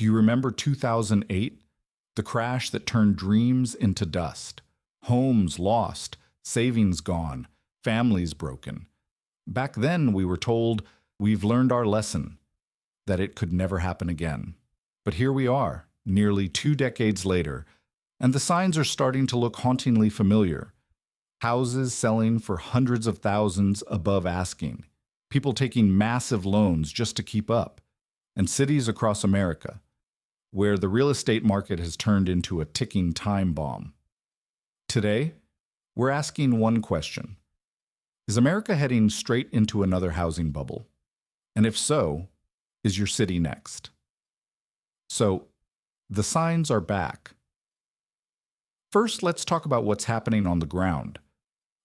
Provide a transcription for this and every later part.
Do you remember 2008? The crash that turned dreams into dust. Homes lost, savings gone, families broken. Back then, we were told we've learned our lesson, that it could never happen again. But here we are, nearly 2 decades later, and the signs are starting to look hauntingly familiar. Houses selling for hundreds of thousands above asking. People taking massive loans just to keep up. And cities across America, where the real estate market has turned into a ticking time bomb. Today, we're asking one question. Is America heading straight into another housing bubble? And if so, is your city next? So, the signs are back. First, let's talk about what's happening on the ground.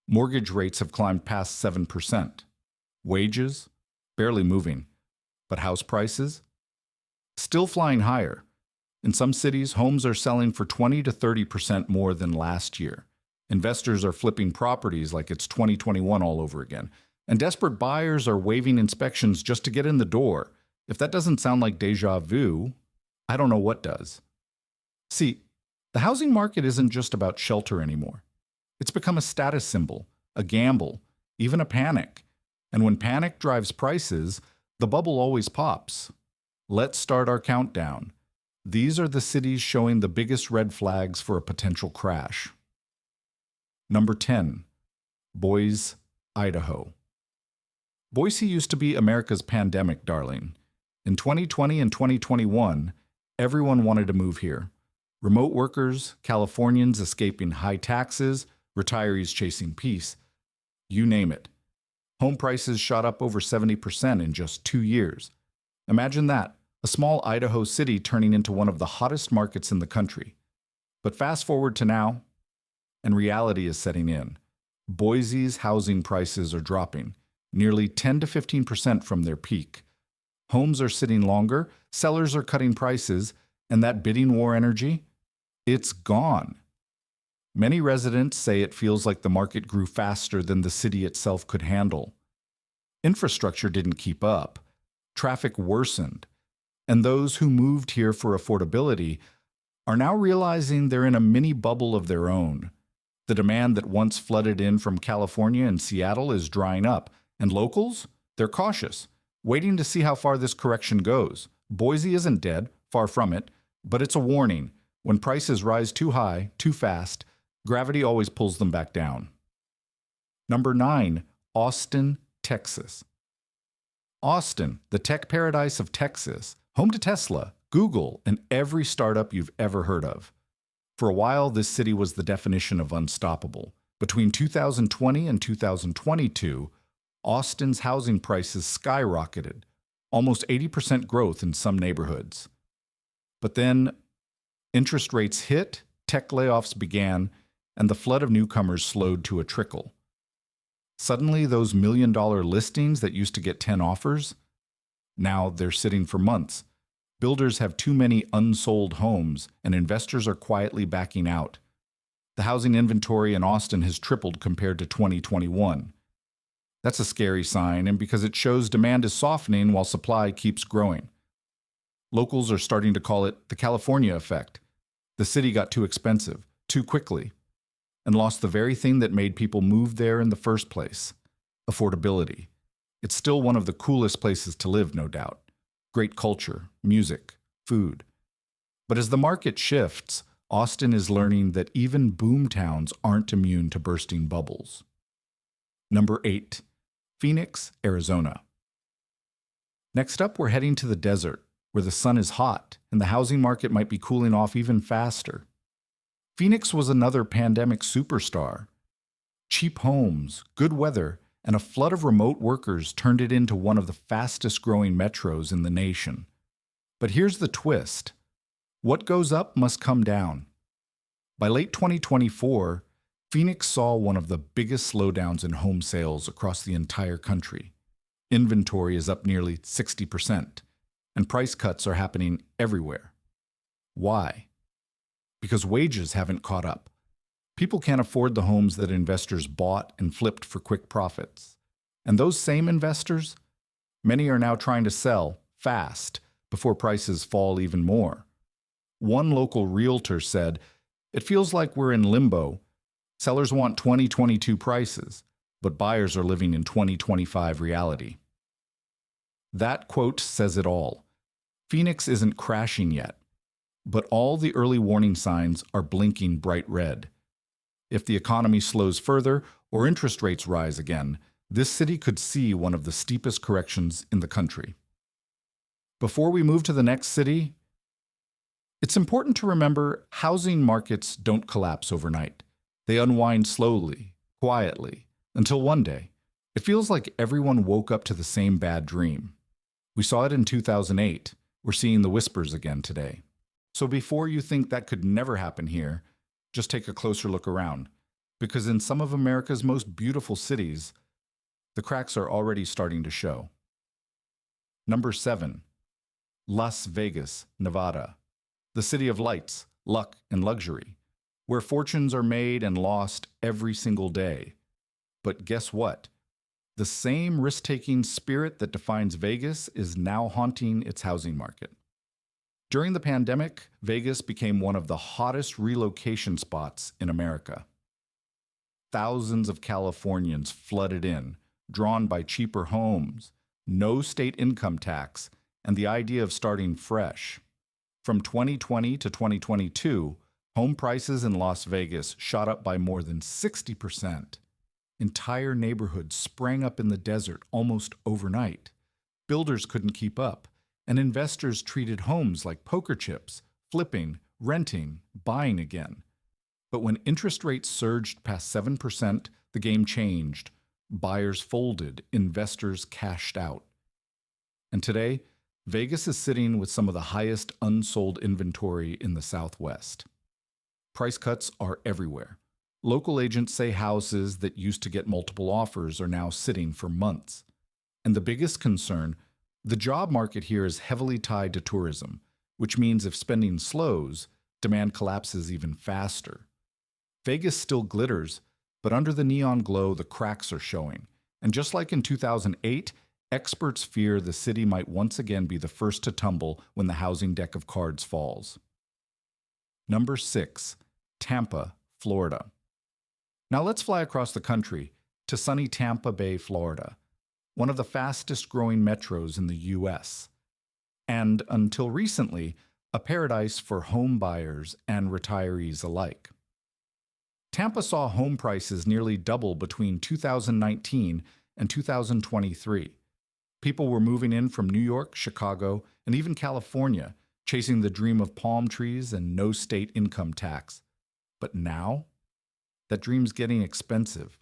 Mortgage rates have climbed past 7%. Wages? Barely moving. But house prices? Still flying higher. In some cities, homes are selling for 20 to 30% more than last year. Investors are flipping properties like it's 2021 all over again. And desperate buyers are waiving inspections just to get in the door. If that doesn't sound like déjà vu, I don't know what does. See, the housing market isn't just about shelter anymore. It's become a status symbol, a gamble, even a panic. And when panic drives prices, the bubble always pops. Let's start our countdown. These are the cities showing the biggest red flags for a potential crash. Number 10, Boise, Idaho. Boise used to be America's pandemic darling. In 2020 and 2021, everyone wanted to move here. Remote workers, Californians escaping high taxes, retirees chasing peace. You name it. Home prices shot up over 70% in just 2 years. Imagine that, a small Idaho city turning into one of the hottest markets in the country. But fast forward to now, and reality is setting in. Boise's housing prices are dropping, nearly 10 to 15% from their peak. Homes are sitting longer, sellers are cutting prices, and that bidding war energy, it's gone. Many residents say it feels like the market grew faster than the city itself could handle. Infrastructure didn't keep up. Traffic worsened. And those who moved here for affordability are now realizing they're in a mini bubble of their own. The demand that once flooded in from California and Seattle is drying up, and locals, they're cautious, waiting to see how far this correction goes. Boise isn't dead, far from it, but it's a warning. When prices rise too high, too fast, gravity always pulls them back down. Number 9, Austin, Texas. Austin, the tech paradise of Texas, home to Tesla, Google, and every startup you've ever heard of. For a while, this city was the definition of unstoppable. Between 2020 and 2022, Austin's housing prices skyrocketed, almost 80% growth in some neighborhoods. But then, interest rates hit, tech layoffs began, and the flood of newcomers slowed to a trickle. Suddenly, those million-dollar listings that used to get 10 offers, now they're sitting for months. Builders have too many unsold homes, and investors are quietly backing out. The housing inventory in Austin has tripled compared to 2021. That's a scary sign, and because it shows demand is softening while supply keeps growing. Locals are starting to call it the California effect. The city got too expensive, too quickly, and lost the very thing that made people move there in the first place: affordability. It's still one of the coolest places to live, no doubt. Great culture, music, food. But as the market shifts, Austin is learning that even boom towns aren't immune to bursting bubbles. Number 8, Phoenix, Arizona. Next up, we're heading to the desert, where the sun is hot and the housing market might be cooling off even faster. Phoenix was another pandemic superstar. Cheap homes, good weather, and a flood of remote workers turned it into one of the fastest-growing metros in the nation. But here's the twist. What goes up must come down. By late 2024, Phoenix saw one of the biggest slowdowns in home sales across the entire country. Inventory is up nearly 60%, and price cuts are happening everywhere. Why? Because wages haven't caught up. People can't afford the homes that investors bought and flipped for quick profits. And those same investors, many are now trying to sell fast before prices fall even more. One local realtor said, "It feels like we're in limbo. Sellers want 2022 prices, but buyers are living in 2025 reality." That quote says it all. Phoenix isn't crashing yet, but all the early warning signs are blinking bright red. If the economy slows further or interest rates rise again, this city could see one of the steepest corrections in the country. Before we move to the next city, it's important to remember housing markets don't collapse overnight. They unwind slowly, quietly, until one day, it feels like everyone woke up to the same bad dream. We saw it in 2008. We're seeing the whispers again today. So before you think that could never happen here, just take a closer look around, because in some of America's most beautiful cities, the cracks are already starting to show. Number 7. Las Vegas, Nevada. The city of lights, luck, and luxury, where fortunes are made and lost every single day. But guess what? The same risk-taking spirit that defines Vegas is now haunting its housing market. During the pandemic, Vegas became one of the hottest relocation spots in America. Thousands of Californians flooded in, drawn by cheaper homes, no state income tax, and the idea of starting fresh. From 2020 to 2022, home prices in Las Vegas shot up by more than 60%. Entire neighborhoods sprang up in the desert almost overnight. Builders couldn't keep up, and investors treated homes like poker chips, flipping, renting, buying again. But when interest rates surged past 7%, the game changed. Buyers folded, investors cashed out. And today, Vegas is sitting with some of the highest unsold inventory in the Southwest. Price cuts are everywhere. Local agents say houses that used to get multiple offers are now sitting for months. And the biggest concern, the job market here is heavily tied to tourism, which means if spending slows, demand collapses even faster. Vegas still glitters, but under the neon glow, the cracks are showing. And just like in 2008, experts fear the city might once again be the first to tumble when the housing deck of cards falls. Number 6. Tampa, Florida. Now let's fly across the country to sunny Tampa Bay, Florida, one of the fastest growing metros in the U.S., and until recently, a paradise for home buyers and retirees alike. Tampa saw home prices nearly double between 2019 and 2023. People were moving in from New York, Chicago, and even California, chasing the dream of palm trees and no state income tax. But now, that dream's getting expensive.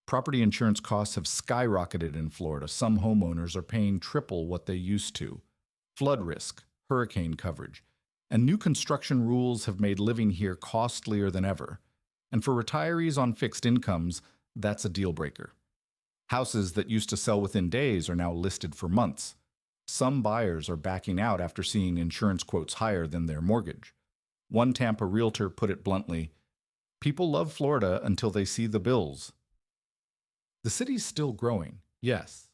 Property insurance costs have skyrocketed in Florida. Some homeowners are paying triple what they used to. Flood risk, hurricane coverage, and new construction rules have made living here costlier than ever. And for retirees on fixed incomes, that's a deal breaker. Houses that used to sell within days are now listed for months. Some buyers are backing out after seeing insurance quotes higher than their mortgage. One Tampa realtor put it bluntly, "People love Florida until they see the bills." The city's still growing, yes,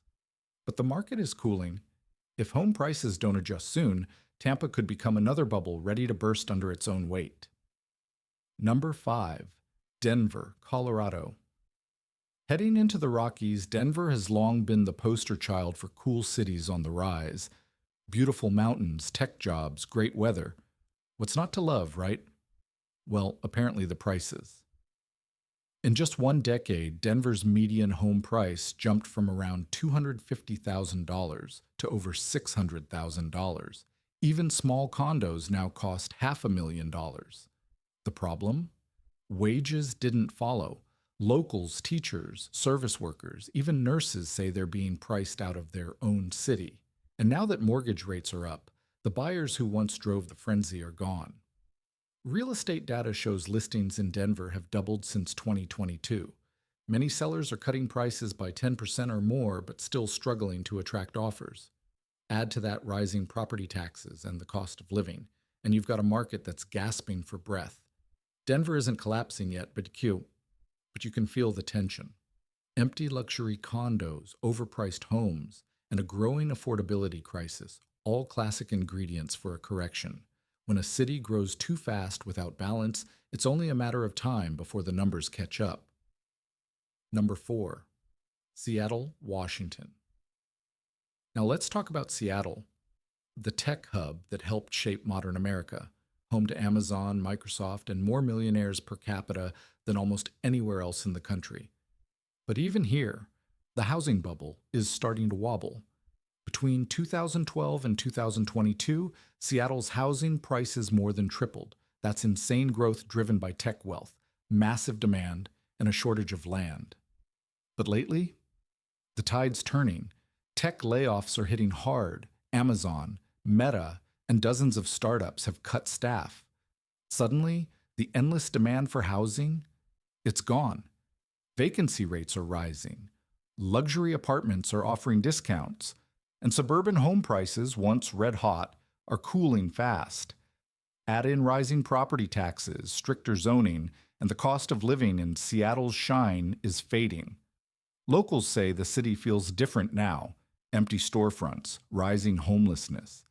but the market is cooling. If home prices don't adjust soon, Tampa could become another bubble ready to burst under its own weight. Number 5. Denver, Colorado. Heading into the Rockies, Denver has long been the poster child for cool cities on the rise. Beautiful mountains, tech jobs, great weather. What's not to love, right? Well, apparently the prices. In just one decade, Denver's median home price jumped from around $250,000 to over $600,000. Even small condos now cost $500,000. The problem? Wages didn't follow. Locals, teachers, service workers, even nurses say they're being priced out of their own city. And now that mortgage rates are up, the buyers who once drove the frenzy are gone. Real estate data shows listings in Denver have doubled since 2022. Many sellers are cutting prices by 10% or more, but still struggling to attract offers. Add to that rising property taxes and the cost of living, and you've got a market that's gasping for breath. Denver isn't collapsing yet, but you can feel the tension. Empty luxury condos, overpriced homes, and a growing affordability crisis, all classic ingredients for a correction. When a city grows too fast without balance, it's only a matter of time before the numbers catch up. Number 4. Seattle, Washington. Now let's talk about Seattle, the tech hub that helped shape modern America, home to Amazon, Microsoft, and more millionaires per capita than almost anywhere else in the country. But even here, the housing bubble is starting to wobble. Between 2012 and 2022, Seattle's housing prices more than tripled. That's insane growth driven by tech wealth, massive demand, and a shortage of land. But lately, the tide's turning. Tech layoffs are hitting hard. Amazon, Meta, and dozens of startups have cut staff. Suddenly, the endless demand for housing, it's gone. Vacancy rates are rising. Luxury apartments are offering discounts. And suburban home prices, once red hot, are cooling fast. Add in rising property taxes, stricter zoning, and the cost of living in Seattle's shine is fading. Locals say the city feels different now. Empty storefronts, rising homelessness,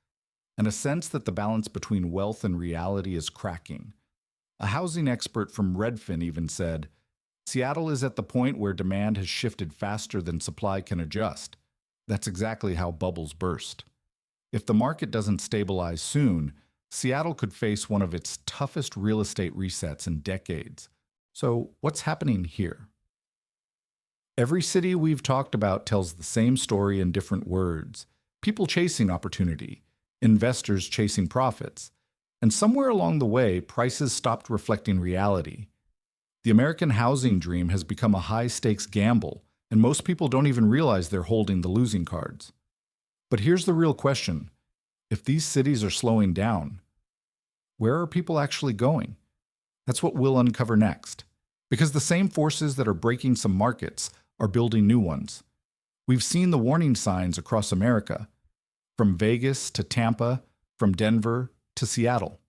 and a sense that the balance between wealth and reality is cracking. A housing expert from Redfin even said, "Seattle is at the point where demand has shifted faster than supply can adjust." That's exactly how bubbles burst. If the market doesn't stabilize soon, Seattle could face one of its toughest real estate resets in decades. So, what's happening here? Every city we've talked about tells the same story in different words. People chasing opportunity, investors chasing profits, and somewhere along the way, prices stopped reflecting reality. The American housing dream has become a high-stakes gamble, and most people don't even realize they're holding the losing cards. But here's the real question. If these cities are slowing down, where are people actually going? That's what we'll uncover next. Because the same forces that are breaking some markets are building new ones. We've seen the warning signs across America, from Vegas to Tampa, from Denver to Seattle.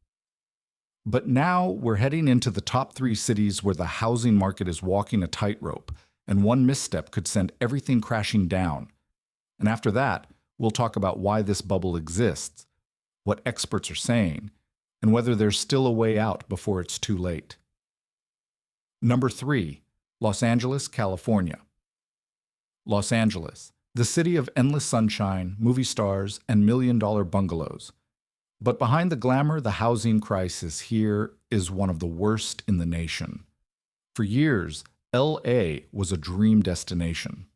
But now we're heading into the top 3 cities where the housing market is walking a tightrope, and one misstep could send everything crashing down. And after that, we'll talk about why this bubble exists, what experts are saying, and whether there's still a way out before it's too late. Number 3, Los Angeles, California. Los Angeles, the city of endless sunshine, movie stars, and million-dollar bungalows. But behind the glamour, the housing crisis here is one of the worst in the nation. For years, LA was a dream destination.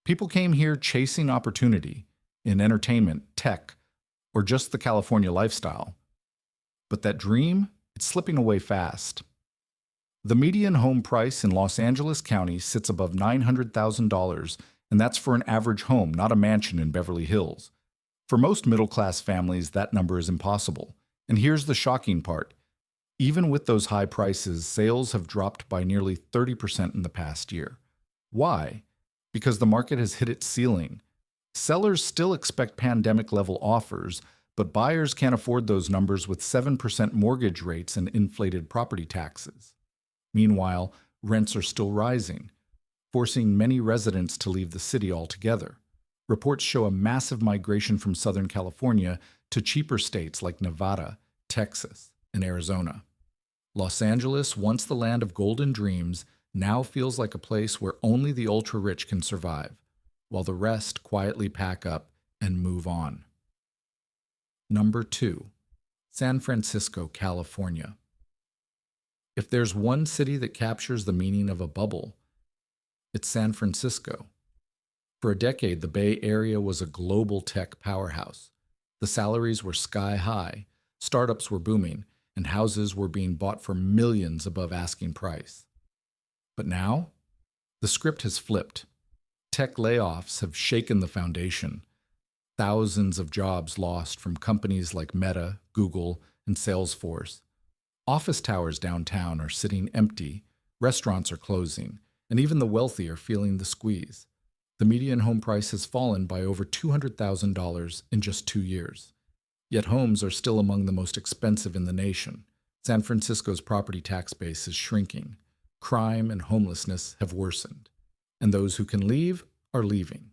People came here chasing opportunity in entertainment, tech, or just the California lifestyle. But that dream, it's slipping away fast. The median home price in Los Angeles County sits above $900,000, and that's for an average home, not a mansion in Beverly Hills. For most middle-class families, that number is impossible. And here's the shocking part. Even with those high prices, sales have dropped by nearly 30% in the past year. Why? Because the market has hit its ceiling. Sellers still expect pandemic-level offers, but buyers can't afford those numbers with 7% mortgage rates and inflated property taxes. Meanwhile, rents are still rising, forcing many residents to leave the city altogether. Reports show a massive migration from Southern California to cheaper states like Nevada, Texas, and Arizona. Los Angeles, once the land of golden dreams, now feels like a place where only the ultra-rich can survive, while the rest quietly pack up and move on. Number 2, San Francisco, California. If there's one city that captures the meaning of a bubble, it's San Francisco. For a decade, the Bay Area was a global tech powerhouse. The salaries were sky high, startups were booming, and houses were being bought for millions above asking price. But now, the script has flipped. Tech layoffs have shaken the foundation. Thousands of jobs lost from companies like Meta, Google, and Salesforce. Office towers downtown are sitting empty, restaurants are closing, and even the wealthy are feeling the squeeze. The median home price has fallen by over $200,000 in just 2 years. Yet homes are still among the most expensive in the nation. San Francisco's property tax base is shrinking. Crime and homelessness have worsened. And those who can leave are leaving.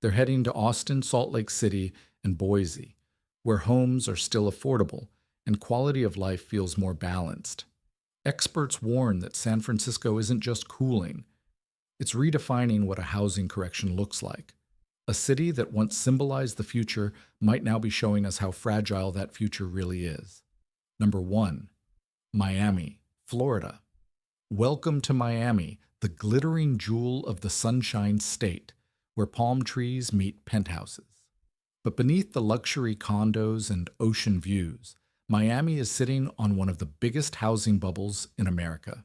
They're heading to Austin, Salt Lake City, and Boise, where homes are still affordable and quality of life feels more balanced. Experts warn that San Francisco isn't just cooling, it's redefining what a housing correction looks like. A city that once symbolized the future might now be showing us how fragile that future really is. Number 1. Miami, Florida. Welcome to Miami, the glittering jewel of the Sunshine State, where palm trees meet penthouses. But beneath the luxury condos and ocean views, Miami is sitting on one of the biggest housing bubbles in America.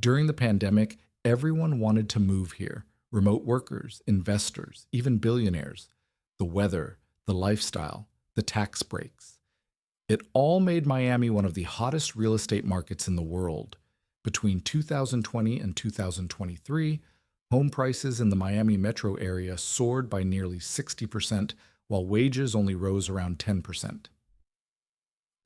During the pandemic, everyone wanted to move here. Remote workers, investors, even billionaires. The weather, the lifestyle, the tax breaks. It all made Miami one of the hottest real estate markets in the world. Between 2020 and 2023, home prices in the Miami metro area soared by nearly 60%, while wages only rose around 10%.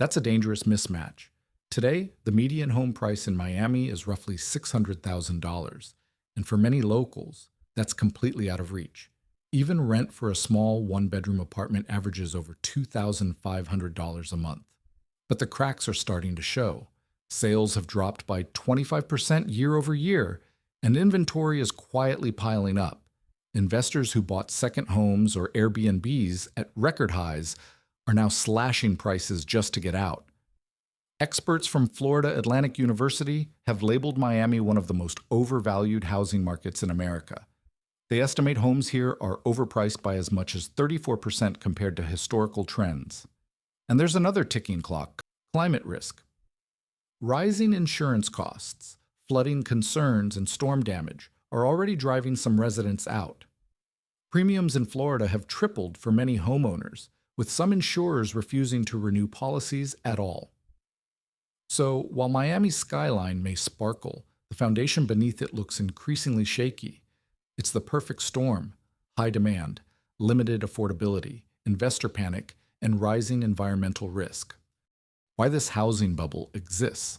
That's a dangerous mismatch. Today, the median home price in Miami is roughly $600,000, and for many locals, that's completely out of reach. Even rent for a small one-bedroom apartment averages over $2,500 a month. But the cracks are starting to show. Sales have dropped by 25% year over year, and inventory is quietly piling up. Investors who bought second homes or Airbnbs at record highs are now slashing prices just to get out. Experts from Florida Atlantic University have labeled Miami one of the most overvalued housing markets in America. They estimate homes here are overpriced by as much as 34% compared to historical trends. And there's another ticking clock: climate risk. Rising insurance costs, flooding concerns, and storm damage are already driving some residents out. Premiums in Florida have tripled for many homeowners, with some insurers refusing to renew policies at all. So, while Miami's skyline may sparkle, the foundation beneath it looks increasingly shaky. It's the perfect storm: high demand, limited affordability, investor panic, and rising environmental risk. Why this housing bubble exists.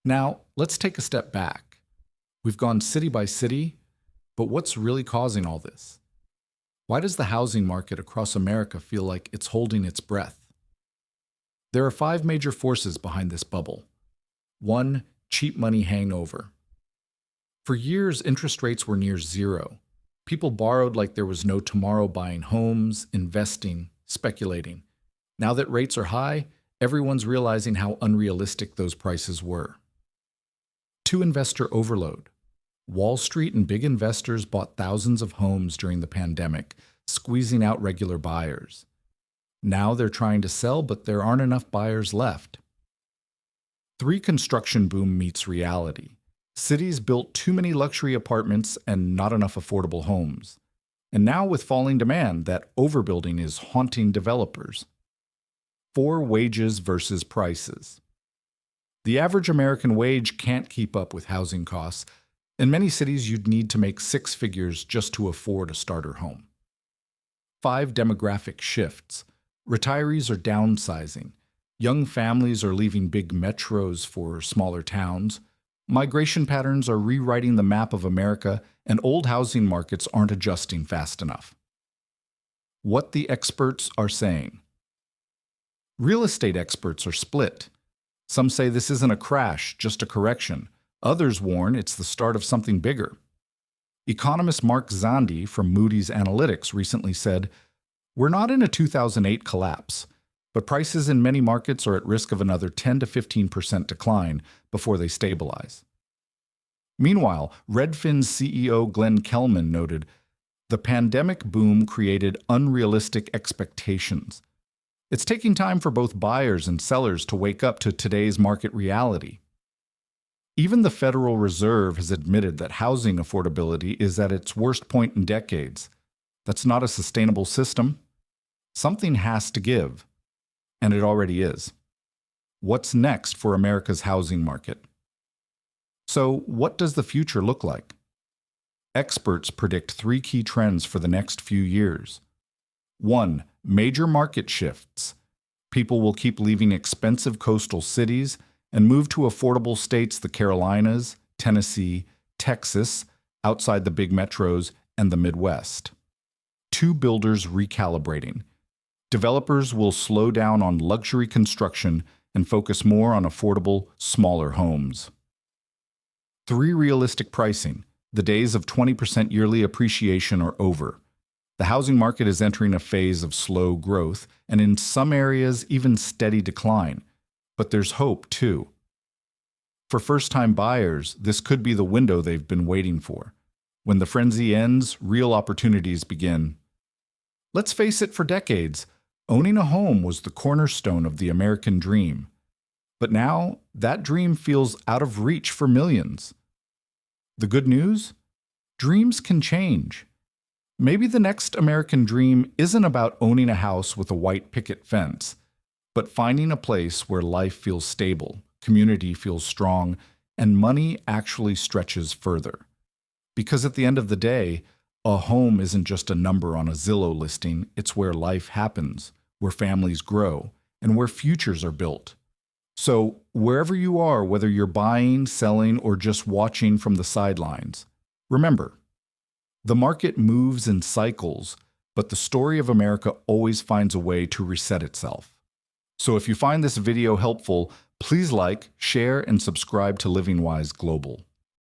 Now, let's take a step back. We've gone city by city, but what's really causing all this? Why does the housing market across America feel like it's holding its breath? There are 5 major forces behind this bubble. 1. Cheap money hangover. For years, interest rates were near zero. People borrowed like there was no tomorrow, buying homes, investing, speculating. Now that rates are high, everyone's realizing how unrealistic those prices were. 2. Investor overload. Wall Street and big investors bought thousands of homes during the pandemic, squeezing out regular buyers. Now they're trying to sell, but there aren't enough buyers left. 3. Construction boom meets reality. Cities built too many luxury apartments and not enough affordable homes. And now with falling demand, that overbuilding is haunting developers. 4. Wages versus prices. The average American wage can't keep up with housing costs. In many cities, you'd need to make 6 figures just to afford a starter home. 5. Demographic shifts. Retirees are downsizing. Young families are leaving big metros for smaller towns. Migration patterns are rewriting the map of America, and old housing markets aren't adjusting fast enough. What the experts are saying. Real estate experts are split. Some say this isn't a crash, just a correction. Others warn it's the start of something bigger. Economist Mark Zandi from Moody's Analytics recently said, "We're not in a 2008 collapse, but prices in many markets are at risk of another 10 to 15% decline before they stabilize." Meanwhile, Redfin's CEO Glenn Kelman noted, "The pandemic boom created unrealistic expectations. It's taking time for both buyers and sellers to wake up to today's market reality." Even the Federal Reserve has admitted that housing affordability is at its worst point in decades. That's not a sustainable system. Something has to give, and it already is. What's next for America's housing market? So, what does the future look like? Experts predict 3 key trends for the next few years. 1. Major market shifts. People will keep leaving expensive coastal cities and move to affordable states: the Carolinas, Tennessee, Texas, outside the big metros, and the Midwest. 2. Builders recalibrating. Developers will slow down on luxury construction and focus more on affordable, smaller homes. 3. Realistic pricing. The days of 20% yearly appreciation are over. The housing market is entering a phase of slow growth, and in some areas, even steady decline. But there's hope, too. For first-time buyers, this could be the window they've been waiting for. When the frenzy ends, real opportunities begin. Let's face it, for decades, owning a home was the cornerstone of the American dream. But now, that dream feels out of reach for millions. The good news? Dreams can change. Maybe the next American dream isn't about owning a house with a white picket fence, but finding a place where life feels stable, community feels strong, and money actually stretches further. Because at the end of the day, a home isn't just a number on a Zillow listing, it's where life happens, where families grow, and where futures are built. So, wherever you are, whether you're buying, selling, or just watching from the sidelines, remember, the market moves in cycles, but the story of America always finds a way to reset itself. So if you find this video helpful, please like, share, and subscribe to Living Wise Global.